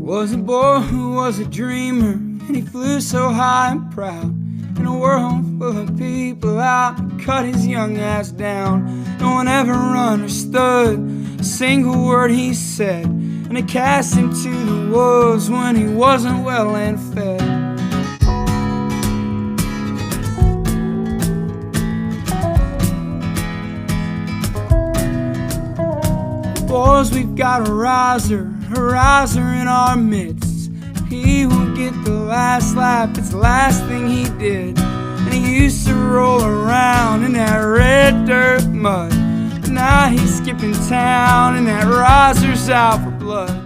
Was a boy who was a dreamer, and he flew so high and proud. In a world full of people out, cut his young ass down. No one ever understood a single word he said, and it cast him to the wolves when he wasn't well and fed. Boys, we've got a riser in our midst. He will get the last laugh, it's the last thing he did. And he used to roll around in that red dirt mud, but now he's skipping town and that riser's out for blood.